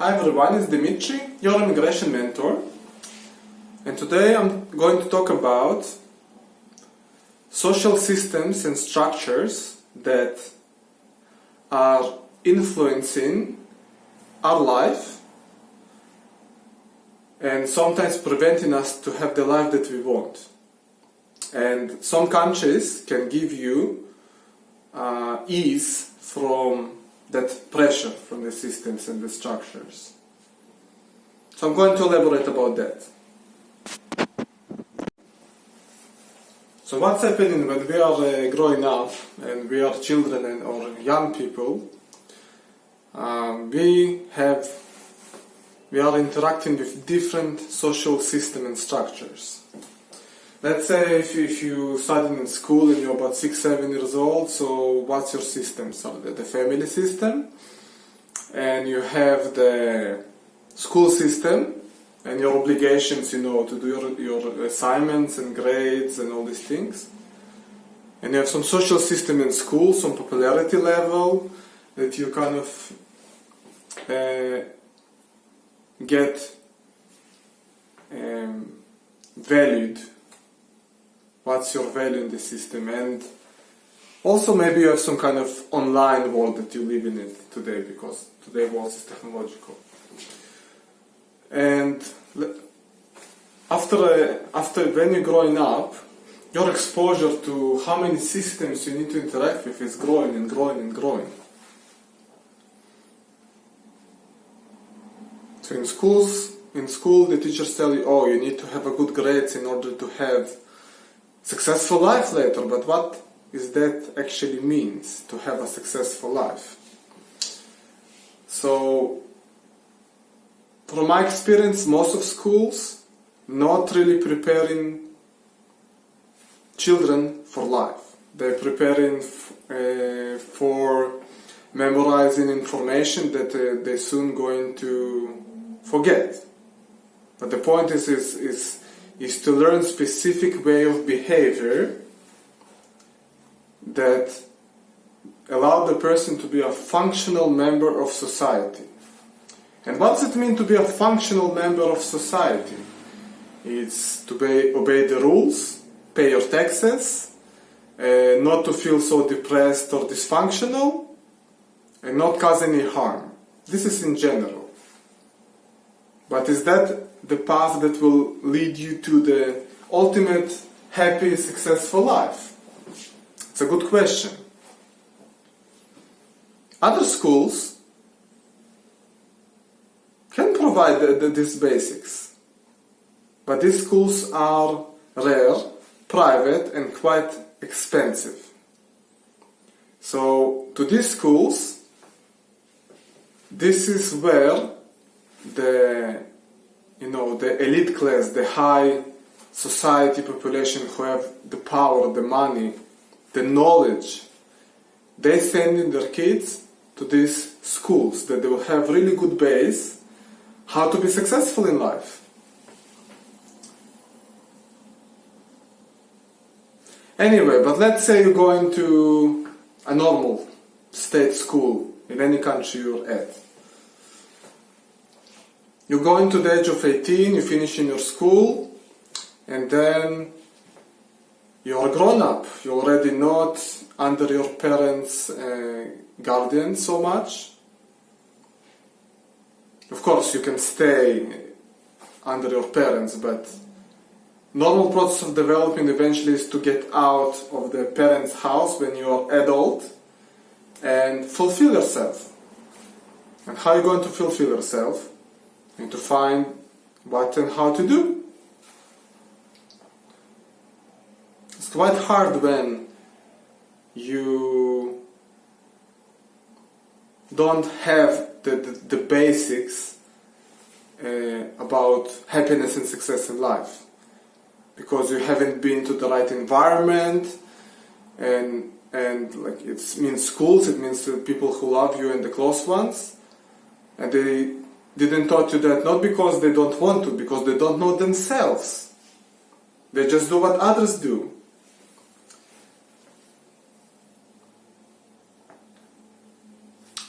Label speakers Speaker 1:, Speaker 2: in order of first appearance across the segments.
Speaker 1: Hi everyone, it's Dimitri, your immigration mentor, and today I'm going to talk about social systems and structures that are influencing our life and sometimes preventing us to have the life that we want. And some countries can give you ease from that pressure from the systems and the structures. So I'm going to elaborate about that. So what's happening when we are growing up and we are children and or young people? We are interacting with different social systems and structures. Let's say if you study in school and you're about 6-7 years old, so what's your system? So the family system, and you have the school system and your obligations, to do your assignments and grades and all these things. And you have some social system in school, some popularity level that you kind of get valued. What's your value in the system? And also maybe you have some kind of online world that you live in it today, because today's world is technological. And after when you're growing up, your exposure to how many systems you need to interact with is growing and growing and growing. So in school the teachers tell you, oh, you need to have a good grades in order to have successful life later, but what is that actually means to have a successful life? So from my experience, most of schools not really preparing children for life. They're preparing for memorizing information that they're soon going to forget. But the point is to learn specific way of behavior that allow the person to be a functional member of society. And what does it mean to be a functional member of society? It's to obey the rules, pay your taxes, not to feel so depressed or dysfunctional, and not cause any harm. This is in general. But is that the path that will lead you to the ultimate happy, successful life? It's a good question. Other schools can provide these basics, but these schools are rare, private, and quite expensive. So to these schools, this is where the elite class, the high society population who have the power, the money, the knowledge, they send in their kids to these schools that they will have really good base how to be successful in life. Anyway, but let's say you go into a normal state school in any country you're at. You go into the age of 18, you finish in your school, and then you're grown up. You're already not under your parents' guardian so much. Of course, you can stay under your parents, but normal process of development eventually is to get out of the parents' house when you're adult and fulfill yourself. And how are you going to fulfill yourself? You need to find what and how to do. It's quite hard when you don't have the basics about happiness and success in life, because you haven't been to the right environment, and like it means schools, it means the people who love you and the close ones, and they didn't taught you that not because they don't want to, because they don't know themselves. They just do what others do.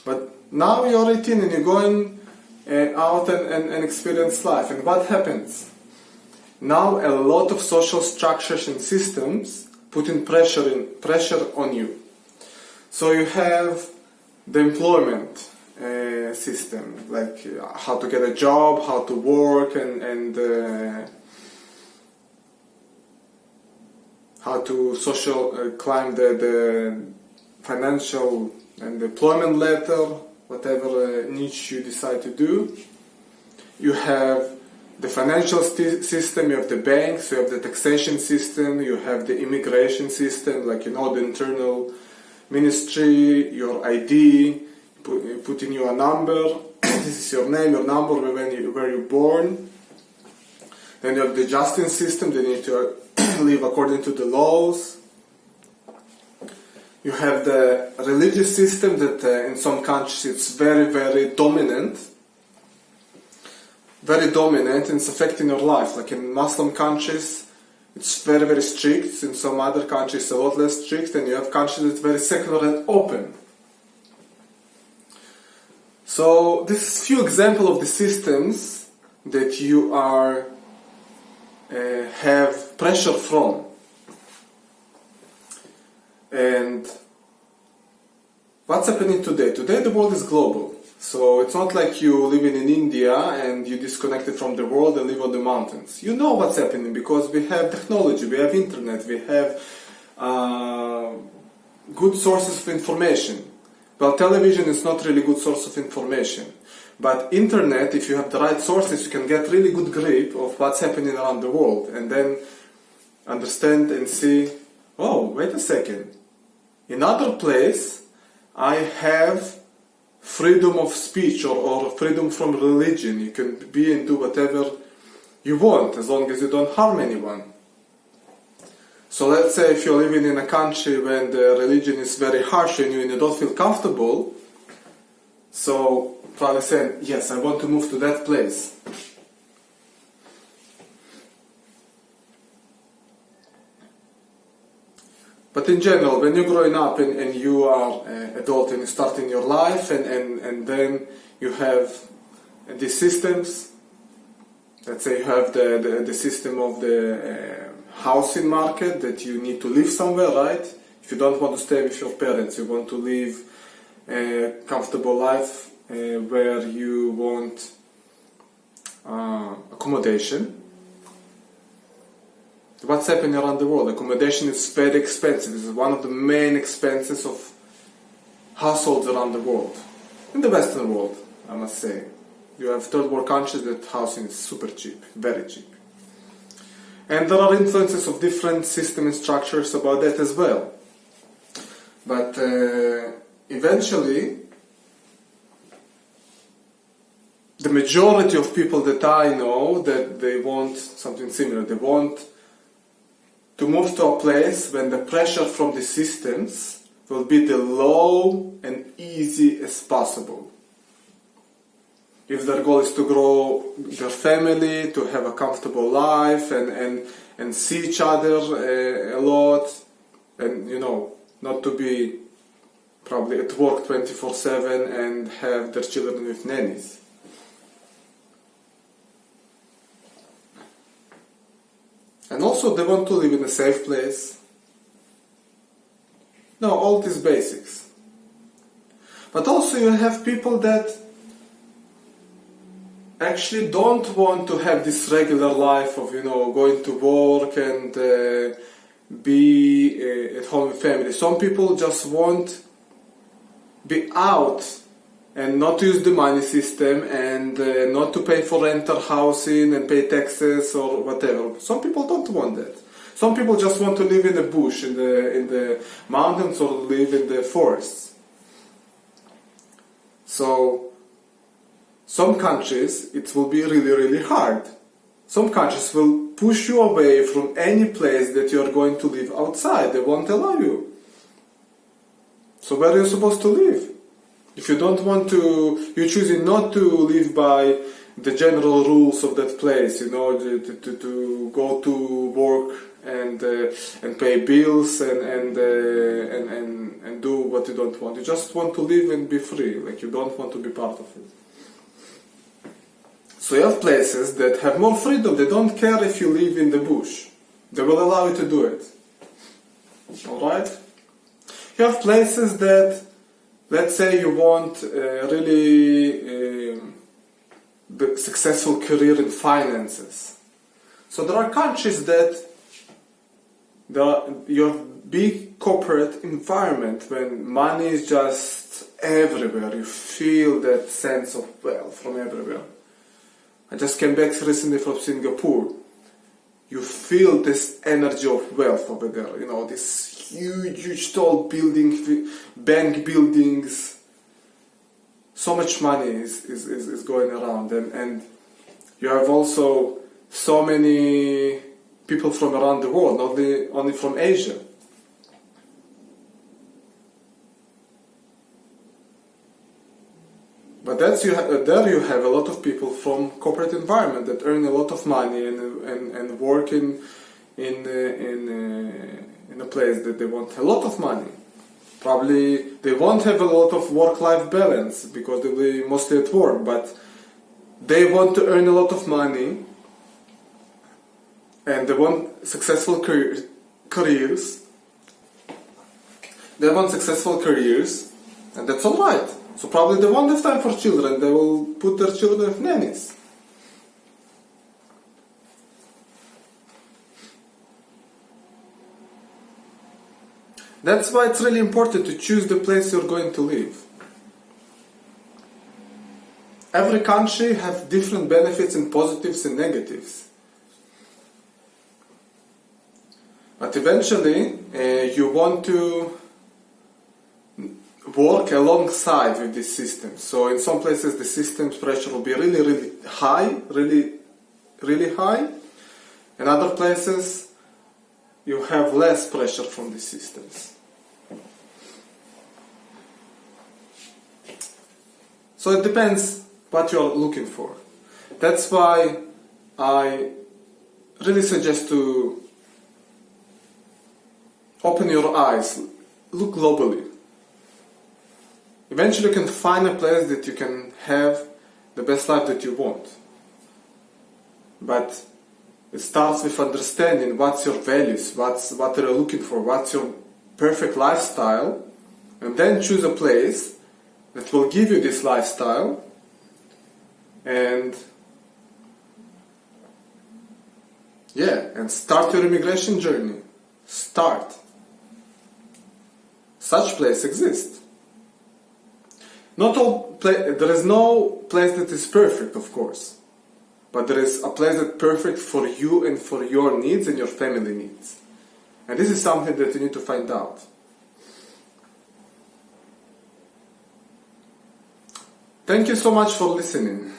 Speaker 1: But now you're 18 and you're going out and experience life. And what happens? Now a lot of social structures and systems putting pressure on you. So you have the employment system, like how to get a job, how to work, and how to climb the financial and employment ladder, whatever niche you decide to do. You have the financial system, you have the banks, you have the taxation system, you have the immigration system, like the internal ministry, your ID, put in your number, this is your name, your number, where you're born. Then you have the justice system, they need to live according to the laws. You have the religious system that in some countries it's very, very dominant. Very dominant, and it's affecting your life. Like in Muslim countries, it's very, very strict. In some other countries, a lot less strict. And you have countries that's very secular and open. So this is a few examples of the systems that you are have pressure from. And what's happening today? Today the world is global. So it's not like you living in India and you disconnected from the world and live on the mountains. You know what's happening because we have technology, we have internet, we have good sources of information. Well, television is not really good source of information. But internet, if you have the right sources, you can get really good grip of what's happening around the world and then understand and see, oh, wait a second. In other place, I have freedom of speech or freedom from religion. You can be and do whatever you want as long as you don't harm anyone. So let's say if you're living in a country where the religion is very harsh on you and you don't feel comfortable, so probably saying, yes, I want to move to that place. But in general, when you're growing up and you are adult and you're starting your life and then you have these systems, let's say you have the system of the housing market that you need to live somewhere, right? If you don't want to stay with your parents, you want to live a comfortable life where you want accommodation. What's happening around the world? Accommodation is very expensive. This is one of the main expenses of households around the world. In the Western world, I must say. You have third world countries that housing is super cheap, very cheap. And there are influences of different system and structures about that as well. But eventually, the majority of people that I know, that they want something similar. They want to move to a place when the pressure from the systems will be the low and easy as possible. If their goal is to grow their family, to have a comfortable life and see each other a lot, and not to be probably at work 24/7 and have their children with nannies. And also they want to live in a safe place. No, all these basics. But also you have people that actually don't want to have this regular life of, going to work and be at home with family. Some people just want be out and not to use the money system and not to pay for rental housing and pay taxes or whatever. Some people don't want that. Some people just want to live in the bush, in the mountains, or live in the forests. So some countries it will be really, really hard. Some countries will push you away from any place that you are going to live outside. They won't allow you. So where are you supposed to live? If you don't want to, you're choosing not to live by the general rules of that place, to go to work and pay bills and do what you don't want. You just want to live and be free, like you don't want to be part of it. So you have places that have more freedom. They don't care if you live in the bush. They will allow you to do it. Alright? You have places that, let's say you want really the successful career in finances. So there are countries that you have big corporate environment when money is just everywhere. You feel that sense of wealth from everywhere. I just came back recently from Singapore. You feel this energy of wealth over there. You know, this huge tall building, bank buildings. So much money is going around, and you have also so many people from around the world, not only from Asia. But there you have a lot of people from corporate environment that earn a lot of money and work in a place that they want a lot of money. Probably they won't have a lot of work-life balance because they'll be mostly at work, but they want to earn a lot of money and they want successful careers. They want successful careers, and that's alright. So probably they won't have time for children. They will put their children with nannies. That's why it's really important to choose the place you're going to live. Every country has different benefits and positives and negatives. But eventually, you want to work alongside with this system. So in some places the system's pressure will be really high, really high. In other places you have less pressure from the systems. So it depends what you're looking for. That's why I really suggest to open your eyes, look globally. Eventually you can find a place that you can have the best life that you want. But it starts with understanding what's your values, what are you looking for, what's your perfect lifestyle, and then choose a place that will give you this lifestyle, and start your immigration journey. Start. Such place exists. There is no place that is perfect, of course, but there is a place that's perfect for you and for your needs and your family needs. And this is something that you need to find out. Thank you so much for listening.